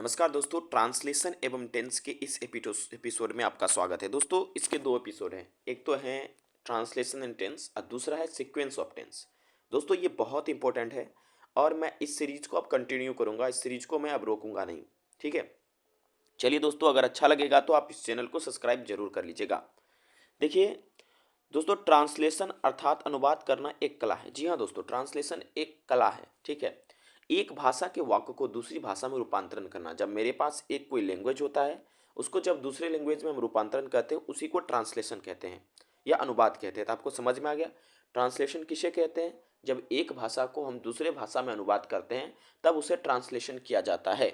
नमस्कार दोस्तों, ट्रांसलेशन एवं टेंस के इस एपिसोड में आपका स्वागत है। दोस्तों, इसके दो एपिसोड हैं। एक तो है ट्रांसलेशन एंड टेंस और दूसरा है सीक्वेंस ऑफ टेंस। दोस्तों, ये बहुत इंपॉर्टेंट है और मैं इस सीरीज को अब कंटिन्यू करूंगा। इस सीरीज को मैं अब रोकूंगा नहीं। ठीक है, चलिए दोस्तों, अगर अच्छा लगेगा तो आप इस चैनल को सब्सक्राइब जरूर कर लीजिएगा। देखिए दोस्तों, ट्रांसलेशन अर्थात अनुवाद करना एक कला है। जी हाँ दोस्तों, ट्रांसलेशन एक कला है। ठीक है, एक भाषा के वाक्य को दूसरी भाषा में रूपांतरण करना। जब मेरे पास एक कोई लैंग्वेज होता है, उसको जब दूसरे लैंग्वेज में हम रूपांतरण करते हैं, उसी को ट्रांसलेशन कहते हैं या अनुवाद कहते हैं। तो आपको समझ में आ गया ट्रांसलेशन किसे कहते हैं। जब एक भाषा को हम दूसरे भाषा में अनुवाद करते हैं, तब उसे ट्रांसलेशन किया जाता है।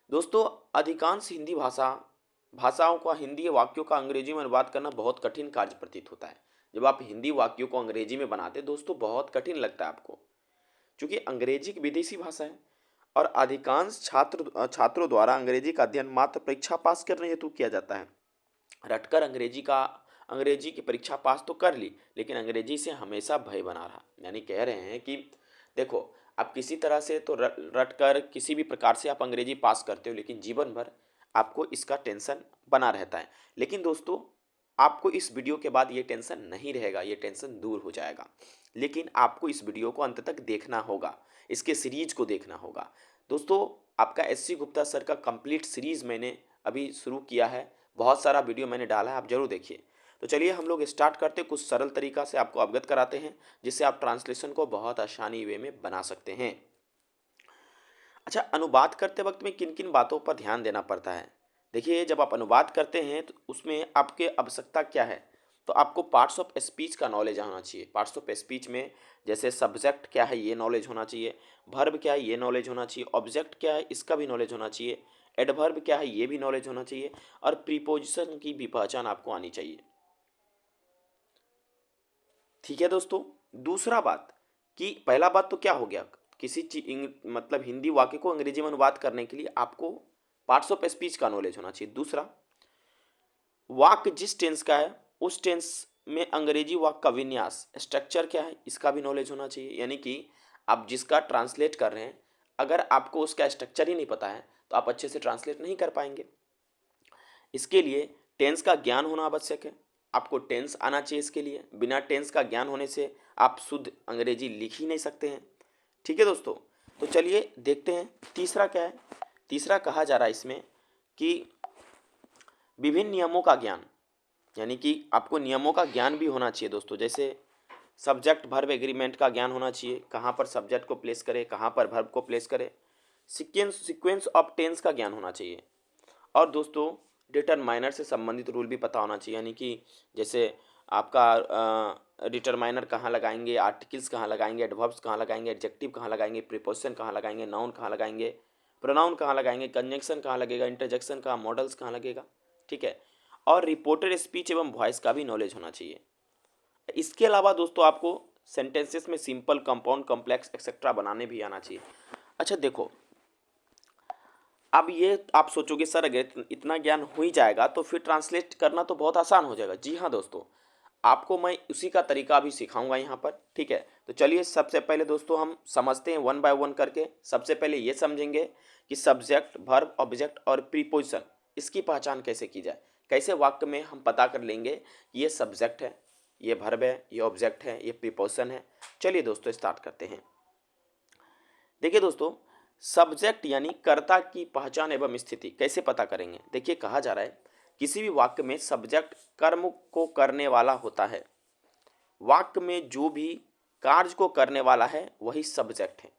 दोस्तों, अधिकांश हिंदी भाषाओं का हिंदी वाक्यों का अंग्रेजी में अनुवाद करना बहुत कठिन कार्य प्रतीत होता है। जब आप हिंदी वाक्यों को अंग्रेजी में बनाते दोस्तों, बहुत कठिन लगता है आपको, क्योंकि अंग्रेजी एक विदेशी भाषा है और अधिकांश छात्रों द्वारा अंग्रेजी का अध्ययन मात्र परीक्षा पास करने हेतु किया जाता है। रटकर अंग्रेजी की परीक्षा पास तो कर ली, लेकिन अंग्रेजी से हमेशा भय बना रहा। यानी कह रहे हैं कि देखो, आप किसी तरह से तो रट कर किसी भी प्रकार से आप अंग्रेजी पास करते हो, लेकिन जीवन भर आपको इसका टेंशन बना रहता है। लेकिन दोस्तों, आपको इस वीडियो के बाद ये टेंशन नहीं रहेगा, ये टेंशन दूर हो जाएगा। लेकिन आपको इस वीडियो को अंत तक देखना होगा, इसके सीरीज को देखना होगा। दोस्तों, आपका SC गुप्ता सर का कंप्लीट सीरीज मैंने अभी शुरू किया है। बहुत सारा वीडियो मैंने डाला है, आप जरूर देखिए। तो चलिए हम लोग स्टार्ट करते, कुछ सरल तरीका से आपको अवगत कराते हैं, जिससे आप ट्रांसलेशन को बहुत आसानी वे में बना सकते हैं। अच्छा, अनुवाद करते वक्त में किन किन बातों पर ध्यान देना पड़ता है। देखिए, जब आप अनुवाद करते हैं तो उसमें आपके आवश्यकता क्या है। तो आपको पार्ट्स ऑफ स्पीच का नॉलेज होना चाहिए। पार्ट्स ऑफ स्पीच में जैसे सब्जेक्ट क्या है ये नॉलेज होना चाहिए, वर्ब क्या है ये नॉलेज होना चाहिए, ऑब्जेक्ट क्या है इसका भी नॉलेज होना चाहिए, एडवर्ब क्या है ये भी नॉलेज होना चाहिए, और प्रीपोजिशन की भी पहचान आपको आनी चाहिए। ठीक है दोस्तों, दूसरा बात कि पहला बात तो क्या हो गया, किसी चीज मतलब हिंदी वाक्य को अंग्रेजी में अनुवाद करने के लिए आपको पार्ट्स ऑफ स्पीच का नॉलेज होना चाहिए। दूसरा, वाक्य जिस टेंस का है उस टेंस में अंग्रेजी वाक्य का विन्यास स्ट्रक्चर क्या है इसका भी नॉलेज होना चाहिए। यानी कि आप जिसका ट्रांसलेट कर रहे हैं, अगर आपको उसका स्ट्रक्चर ही नहीं पता है तो आप अच्छे से ट्रांसलेट नहीं कर पाएंगे। इसके लिए टेंस का ज्ञान होना आवश्यक है। आपको टेंस आना चाहिए। इसके लिए बिना टेंस का ज्ञान होने से आप शुद्ध अंग्रेजी लिख ही नहीं सकते हैं। ठीक है दोस्तों, तो चलिए देखते हैं तीसरा क्या है। तीसरा कहा जा रहा है इसमें कि विभिन्न नियमों का ज्ञान, यानी कि आपको नियमों का ज्ञान भी होना चाहिए दोस्तों। जैसे सब्जेक्ट वर्ब एग्रीमेंट का ज्ञान होना चाहिए, कहाँ पर सब्जेक्ट को प्लेस करें, कहाँ पर वर्ब को प्लेस करें। सीक्वेंस ऑफ टेंस का ज्ञान होना चाहिए। और दोस्तों, डिटरमाइनर से संबंधित रूल भी पता होना चाहिए। यानी कि जैसे आपका डिटरमाइनर कहाँ लगाएंगे, आर्टिकल्स कहाँ लगाएंगे, एडवर्ब्स कहाँ लगाएंगे, एडजेक्टिव कहाँ लगाएंगे, प्रीपोजिशन कहाँ लगाएंगे, नाउन कहाँ लगाएंगे, प्रोनाउन कहाँ लगाएंगे, कंजंक्शन कहाँ लगेगा, इंटरजेक्शन कहाँ, मॉडल्स कहाँ लगेगा। ठीक है, और रिपोर्टेड स्पीच एवं वॉइस का भी नॉलेज होना चाहिए। इसके अलावा दोस्तों, आपको सेंटेंसेस में सिंपल, कंपाउंड, कॉम्प्लेक्स एक्सेट्रा बनाने भी आना चाहिए। अच्छा देखो, अब ये आप सोचोगे सर अगर इतना ज्ञान हो ही जाएगा तो फिर ट्रांसलेट करना तो बहुत आसान हो जाएगा। जी हाँ दोस्तों, आपको मैं उसी का तरीका भी सिखाऊंगा यहाँ पर। ठीक है, तो चलिए सबसे पहले दोस्तों हम समझते हैं वन बाय वन करके। सबसे पहले ये समझेंगे कि सब्जेक्ट, वर्ब, ऑब्जेक्ट और प्रीपोजिशन, इसकी पहचान कैसे की जाए। कैसे वाक्य में हम पता कर लेंगे ये सब्जेक्ट है, ये वर्ब है, ये ऑब्जेक्ट है, ये प्रीपोजिशन है। चलिए दोस्तों स्टार्ट करते हैं। देखिए दोस्तों, सब्जेक्ट यानी कर्ता की पहचान एवं स्थिति कैसे पता करेंगे। देखिए, कहा जा रहा है किसी भी वाक्य में सब्जेक्ट कर्म को करने वाला होता है। वाक्य में जो भी कार्य को करने वाला है वही सब्जेक्ट है।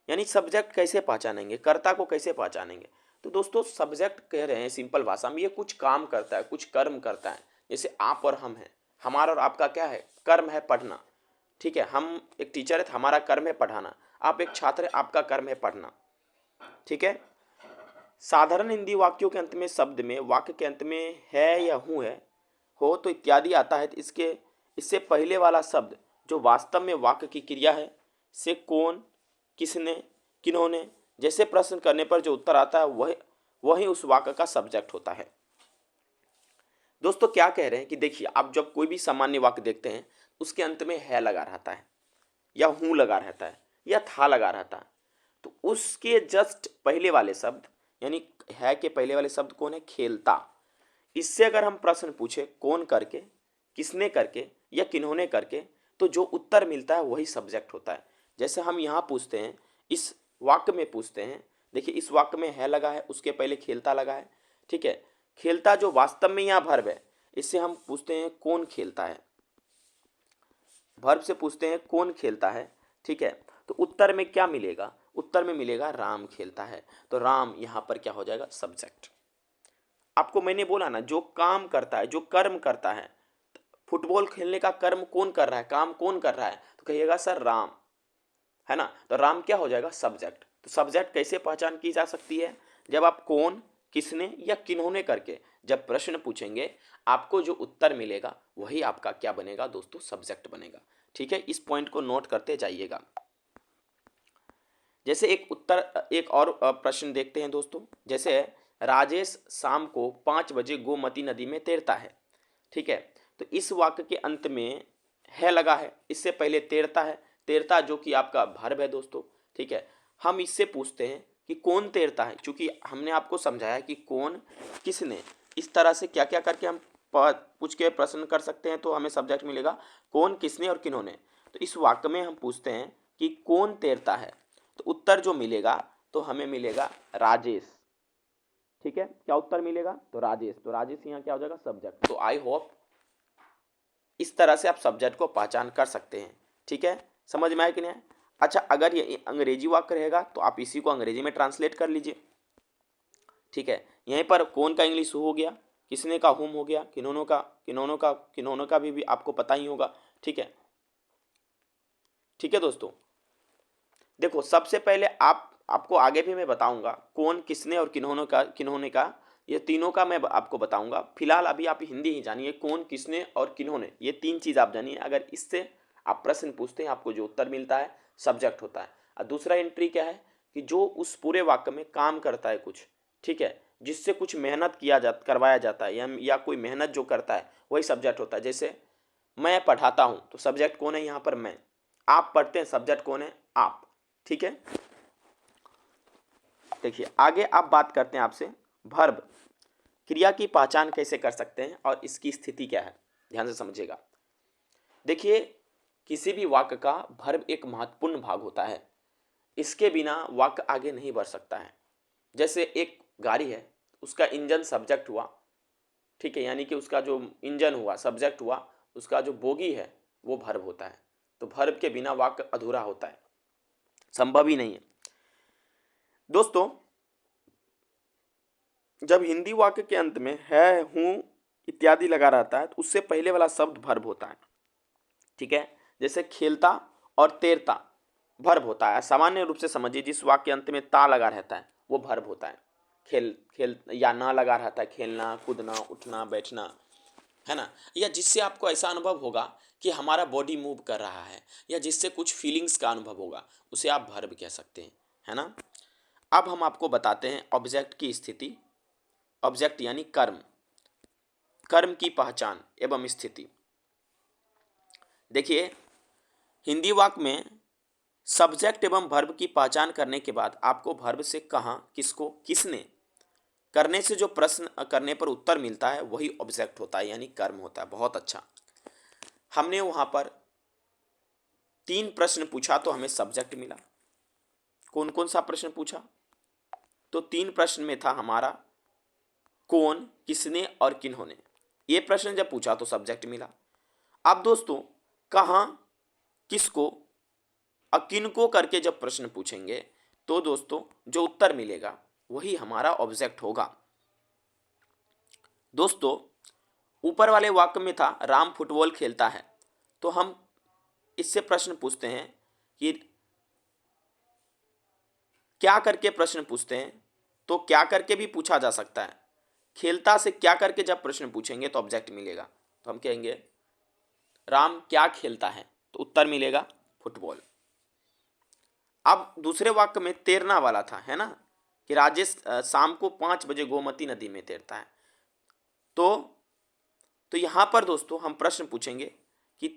यानी सब्जेक्ट कैसे पहचानेंगे, कर्ता को कैसे पहचानेंगे। तो दोस्तों, सब्जेक्ट कह रहे हैं सिंपल भाषा में, ये कुछ काम करता है, कुछ कर्म करता है। जैसे आप और हम हैं, हमारा और आपका क्या है, कर्म है पढ़ना। ठीक है, हम एक टीचर है तो हमारा कर्म है पढ़ाना, आप एक छात्र है आपका कर्म है पढ़ना। ठीक है, साधारण हिंदी वाक्यों के अंत में शब्द में वाक्य के अंत में है या हूँ है, हो तो इत्यादि आता है, तो इससे पहले वाला शब्द जो वास्तव में वाक्य की क्रिया है, से कौन, किसने, किन्होंने जैसे प्रश्न करने पर जो उत्तर आता है वही उस वाक्य का सब्जेक्ट होता है। दोस्तों, क्या कह रहे हैं कि देखिए, आप जब कोई भी सामान्य वाक्य देखते हैं उसके अंत में है लगा रहता है या हूँ लगा रहता है या था लगा रहता है। तो उसके जस्ट पहले वाले शब्द यानी है के पहले वाले शब्द कौन है, खेलता। इससे अगर हम प्रश्न पूछे कौन करके, किसने करके या किन्होंने करके, तो जो उत्तर मिलता है वही सब्जेक्ट होता है। जैसे हम यहाँ पूछते हैं, इस वाक्य में पूछते हैं, देखिए इस वाक्य में है लगा है, उसके पहले खेलता लगा है, ठीक है। खेलता जो वास्तव में यहाँ वर्ब है, इससे हम पूछते हैं कौन खेलता है, वर्ब से पूछते हैं कौन खेलता है, ठीक है। तो उत्तर में क्या मिलेगा, उत्तर में मिलेगा राम खेलता है। तो राम यहाँ पर क्या हो जाएगा, सब्जेक्ट। आपको मैंने बोला ना, जो काम करता है, जो कर्म करता है, फुटबॉल खेलने का कर्म कौन कर रहा है, काम कौन कर रहा है, तो कहिएगा सर राम, है ना। तो राम क्या हो जाएगा, सब्जेक्ट। तो सब्जेक्ट कैसे पहचान की जा सकती है, जब आप कौन, किसने या किन्होंने करके जब प्रश्न पूछेंगे, आपको जो उत्तर मिलेगा वही आपका क्या बनेगा दोस्तों, सब्जेक्ट बनेगा। ठीक है, इस पॉइंट को नोट करते जाइएगा। जैसे एक और प्रश्न देखते हैं दोस्तों। जैसे राजेश शाम को 5 बजे गोमती नदी में तैरता है, ठीक है। तो इस वाक्य के अंत में है लगा है, इससे पहले तैरता है, तैरता जो कि आपका वर्ब है दोस्तों, ठीक है। हम इससे पूछते हैं कि कौन तैरता है, क्योंकि हमने आपको समझाया कि कौन, किसने, इस तरह से क्या क्या करके हम पूछ के प्रश्न कर सकते हैं, तो हमें सब्जेक्ट मिलेगा कौन, किसने और किन्होंने। तो इस वाक्य में हम पूछते हैं कि कौन तैरता है, तो उत्तर जो मिलेगा तो हमें मिलेगा राजेश, ठीक है। क्या उत्तर मिलेगा, तो राजेश। तो राजेश यहाँ क्या हो जाएगा, सब्जेक्ट। तो आई होप इस तरह से आप सब्जेक्ट को पहचान कर सकते हैं, ठीक है। समझ में आया कि नहीं। अच्छा, अगर ये अंग्रेजी वाक्य रहेगा तो आप इसी को अंग्रेजी में ट्रांसलेट कर लीजिए, ठीक है। यहीं पर कौन का इंग्लिश हो गया, किसने का हुम हो गया, किन्होंने का भी आपको पता ही होगा, ठीक है। ठीक है दोस्तों, देखो सबसे पहले आपको आगे भी मैं बताऊंगा कौन, किसने और किन्होंने का ये तीनों का मैं आपको बताऊंगा। फिलहाल अभी आप हिंदी ही जानिए, कौन, किसने और किन्होंने, ये 3 चीज़ आप जानिए। अगर इससे आप प्रश्न पूछते हैं, आपको जो उत्तर मिलता है सब्जेक्ट होता है। और दूसरा एंट्री क्या है कि जो उस पूरे वाक्य में काम करता है कुछ, ठीक है, जिससे कुछ मेहनत करवाया जाता है या कोई मेहनत जो करता है वही सब्जेक्ट होता है। जैसे मैं पढ़ाता हूँ, तो सब्जेक्ट कौन है यहाँ पर, मैं। आप पढ़ते हैं, सब्जेक्ट कौन है, आप, ठीक है। देखिए आगे आप बात करते हैं आपसे वर्ब क्रिया की पहचान कैसे कर सकते हैं और इसकी स्थिति क्या है, ध्यान से समझिएगा। देखिए किसी भी वाक्य का वर्ब एक महत्वपूर्ण भाग होता है, इसके बिना वाक्य आगे नहीं बढ़ सकता है। जैसे एक गाड़ी है, उसका इंजन सब्जेक्ट हुआ, ठीक है, यानी कि उसका जो इंजन हुआ सब्जेक्ट हुआ, उसका जो बोगी है वो वर्ब होता है। तो वर्ब के बिना वाक्य अधूरा होता है, संभव ही नहीं है दोस्तों। जब हिंदी वाक्य के अंत में है, हूँ इत्यादि लगा रहता है, तो उससे पहले वाला शब्द वर्ब होता है, ठीक है। जैसे खेलता और तैरता वर्ब होता है। सामान्य रूप से समझिए, जिस वाक्य के अंत में ता लगा रहता है वो वर्ब होता है। खेल या ना लगा रहता है, खेलना, कूदना, उठना, बैठना, है ना। या जिससे आपको ऐसा अनुभव होगा कि हमारा बॉडी मूव कर रहा है, या जिससे कुछ फीलिंग्स का अनुभव होगा, उसे आप वर्ब कह सकते हैं, है ना। अब हम आपको बताते हैं ऑब्जेक्ट की स्थिति। ऑब्जेक्ट यानी कर्म, कर्म की पहचान एवं स्थिति। देखिए हिंदी वाक्य में सब्जेक्ट एवं वर्ब की पहचान करने के बाद आपको वर्ब से कहाँ, किसको, किसने करने से जो प्रश्न करने पर उत्तर मिलता है वही ऑब्जेक्ट होता है, यानी कर्म होता है। बहुत अच्छा, हमने वहां पर 3 प्रश्न पूछा तो हमें सब्जेक्ट मिला। कौन कौन सा प्रश्न पूछा, तो 3 प्रश्न में था हमारा कौन, किसने और किन्होंने। ये प्रश्न जब पूछा तो सब्जेक्ट मिला। अब दोस्तों कहाँ, किसको और किनको करके जब प्रश्न पूछेंगे तो दोस्तों जो उत्तर मिलेगा वही हमारा ऑब्जेक्ट होगा। दोस्तों ऊपर वाले वाक्य में था राम फुटबॉल खेलता है, तो हम इससे प्रश्न पूछते हैं कि क्या करके प्रश्न पूछते हैं, तो क्या करके भी पूछा जा सकता है। खेलता से क्या करके जब प्रश्न पूछेंगे तो ऑब्जेक्ट मिलेगा, तो हम कहेंगे राम क्या खेलता है, तो उत्तर मिलेगा फुटबॉल। अब दूसरे वाक्य में तैरना वाला था, है ना, कि राजेश शाम को 5 बजे गोमती नदी में तैरता है। तो यहां पर दोस्तों हम प्रश्न पूछेंगे कि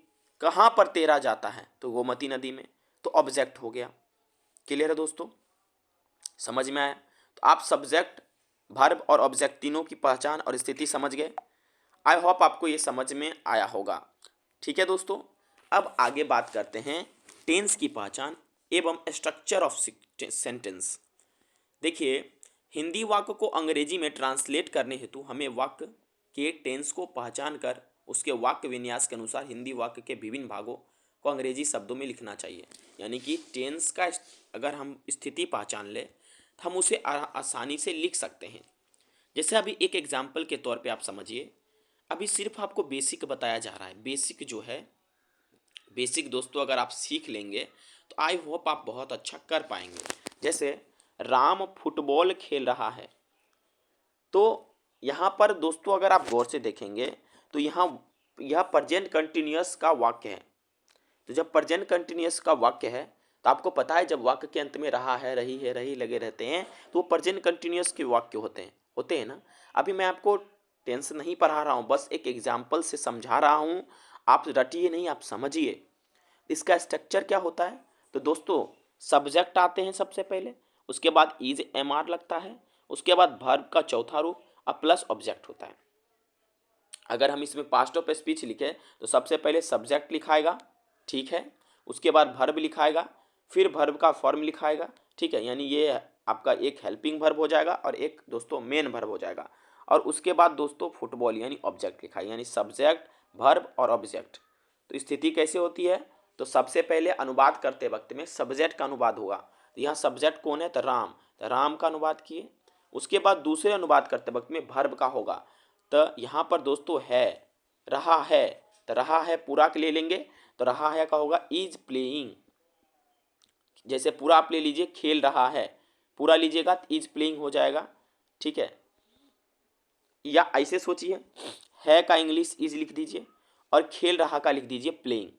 कहां पर तैरा जाता है, तो गोमती नदी में, तो ऑब्जेक्ट हो गया। क्लियर है दोस्तों। समझ में आया? तो आप सब्जेक्ट, वर्ब और ऑब्जेक्ट तीनों की पहचान और स्थिति समझ गए। आई होप आपको ये समझ में आया होगा। ठीक है दोस्तों, अब आगे बात करते हैं टेंस की पहचान एवं स्ट्रक्चर ऑफ सेंटेंस। देखिए, हिंदी वाक्य को अंग्रेजी में ट्रांसलेट करने हेतु हमें वाक्य के टेंस को पहचान कर उसके वाक्य विन्यास के अनुसार हिंदी वाक्य के विभिन्न भागों को अंग्रेजी शब्दों में लिखना चाहिए। यानी कि टेंस का अगर हम स्थिति पहचान ले तो हम उसे आसानी से लिख सकते हैं। जैसे अभी एक एग्जाम्पल के तौर पे आप समझिए, अभी सिर्फ आपको बेसिक बताया जा रहा है। बेसिक जो है, बेसिक दोस्तों अगर आप सीख लेंगे तो आई होप आप बहुत अच्छा कर पाएंगे। जैसे राम फुटबॉल खेल रहा है, तो यहाँ पर दोस्तों अगर आप गौर से देखेंगे तो यहाँ यह प्रेजेंट कंटिन्यूअस का वाक्य है। तो जब प्रेजेंट कंटिन्यूअस का वाक्य है तो आपको पता है जब वाक्य के अंत में रहा है, रही लगे रहते हैं तो वो प्रेजेंट कंटिन्यूअस के वाक्य होते हैं ना। अभी मैं आपको टेंस नहीं पढ़ा रहा हूँ, बस एक एग्जाम्पल से समझा रहा हूँ। आप रटिए नहीं, आप समझिए इसका स्ट्रक्चर क्या होता है। तो दोस्तों सब्जेक्ट आते हैं सबसे पहले, उसके बाद इज एम आर लगता है, उसके बाद वर्ब का चौथा रूप और प्लस ऑब्जेक्ट होता है। अगर हम इसमें पास्ट ऑफ स्पीच लिखें तो सबसे पहले सब्जेक्ट लिखाएगा, ठीक है, उसके बाद वर्ब लिखाएगा, फिर वर्ब का फॉर्म लिखाएगा, ठीक है, यानी ये आपका एक हेल्पिंग वर्ब हो जाएगा और एक दोस्तों मेन वर्ब हो जाएगा। और उसके बाद दोस्तों फुटबॉल यानी ऑब्जेक्ट लिखाएगा, यानी सब्जेक्ट, वर्ब और ऑब्जेक्ट। तो स्थिति कैसे होती है? तो सबसे पहले अनुवाद करते वक्त में सब्जेक्ट का अनुवाद होगा। तो यहाँ सब्जेक्ट कौन है? तो राम, तो राम का अनुवाद किए। उसके बाद दूसरे अनुवाद करते वक्त में वर्ब का होगा। तो यहाँ पर दोस्तों है, रहा है, तो रहा है पूरा के ले लेंगे तो रहा है का होगा इज प्लेइंग। जैसे पूरा आप ले लीजिए, खेल रहा है, पूरा लीजिएगा तो इज प्लेइंग हो जाएगा, ठीक है। या ऐसे सोचिए, है का इंग्लिश इज लिख दीजिए और खेल रहा का लिख दीजिए प्लेइंग।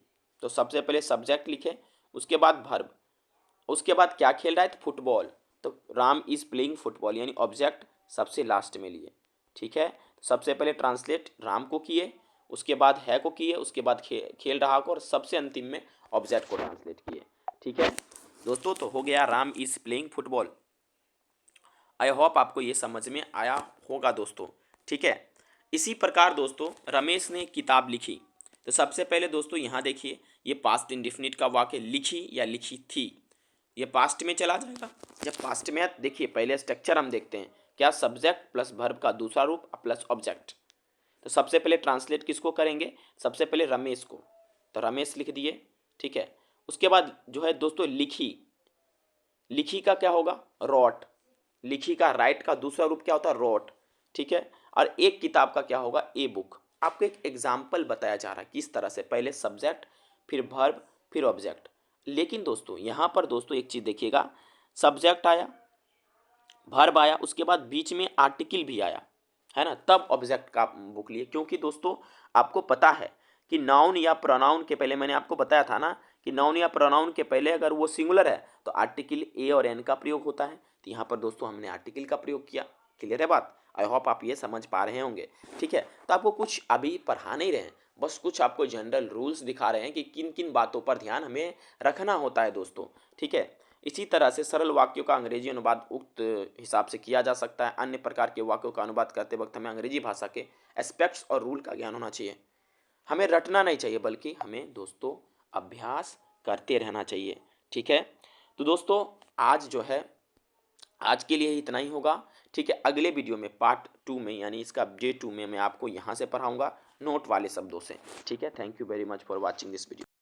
तो सबसे पहले सब्जेक्ट लिखे, उसके बाद वर्ब, उसके बाद क्या खेल रहा है? तो फुटबॉल, तो राम इज प्लेइंग फुटबॉल, यानी ऑब्जेक्ट सबसे लास्ट में लिए, ठीक है। तो सबसे पहले ट्रांसलेट राम को किए, उसके बाद है को किए, उसके बाद खेल रहा को, और सबसे अंतिम में ऑब्जेक्ट को ट्रांसलेट किए, ठीक है दोस्तों। तो हो गया Ram is playing football. I hope आपको ये समझ में आया होगा दोस्तों, ठीक है। इसी प्रकार दोस्तों रमेश ने किताब लिखी। तो सबसे पहले दोस्तों यहाँ देखिए, ये पास्ट इंडेफिनिट का वाक्य लिखी या लिखी थी, ये पास्ट में चला जाएगा। जब पास्ट में देखिए, पहले स्ट्रक्चर हम देखते हैं, क्या सब्जेक्ट प्लस वर्ब का दूसरा रूप प्लस ऑब्जेक्ट। तो सबसे पहले ट्रांसलेट किसको करेंगे? सबसे पहले रमेश को, तो रमेश लिख दिए, ठीक है। उसके बाद जो है दोस्तों लिखी, लिखी का क्या होगा? रॉट। लिखी का राइट का दूसरा रूप क्या होता है? रोट, ठीक है। और एक किताब का क्या होगा? A book. आपको एक एग्जाम्पल बताया जा रहा है किस तरह से, पहले सब्जेक्ट, फिर वर्ब, फिर ऑब्जेक्ट। लेकिन दोस्तों यहाँ पर दोस्तों एक चीज देखिएगा, सब्जेक्ट आया, वर्ब आया, उसके बाद बीच में आर्टिकल भी आया, है ना, तब ऑब्जेक्ट का बुक लिए। क्योंकि दोस्तों आपको पता है कि नाउन या प्रोनाउन के पहले, मैंने आपको बताया था ना कि नाउन या प्रोनाउन के पहले अगर वो सिंगुलर है तो आर्टिकल ए और एन का प्रयोग होता है। तो यहाँ पर दोस्तों हमने आर्टिकल का प्रयोग किया। क्लियर है बात? आई होप आप ये समझ पा रहे होंगे, ठीक है। तो आपको कुछ अभी पढ़ा नहीं रहे हैं, बस कुछ आपको जनरल रूल्स दिखा रहे हैं कि किन किन बातों पर ध्यान हमें रखना होता है दोस्तों, ठीक है। इसी तरह से सरल वाक्यों का अंग्रेजी अनुवाद उक्त हिसाब से किया जा सकता है। अन्य प्रकार के वाक्यों का अनुवाद करते वक्त हमें अंग्रेजी भाषा के एस्पेक्ट्स और रूल का ज्ञान होना चाहिए। हमें रटना नहीं चाहिए, बल्कि हमें दोस्तों अभ्यास करते रहना चाहिए, ठीक है। तो दोस्तों आज जो है, आज के लिए इतना ही होगा, ठीक है। अगले वीडियो में पार्ट 2 में, यानी इसका डे 2 में मैं आपको यहाँ से पढ़ाऊँगा नोट वाले शब्दों से, ठीक है। Thank you very much for watching this video.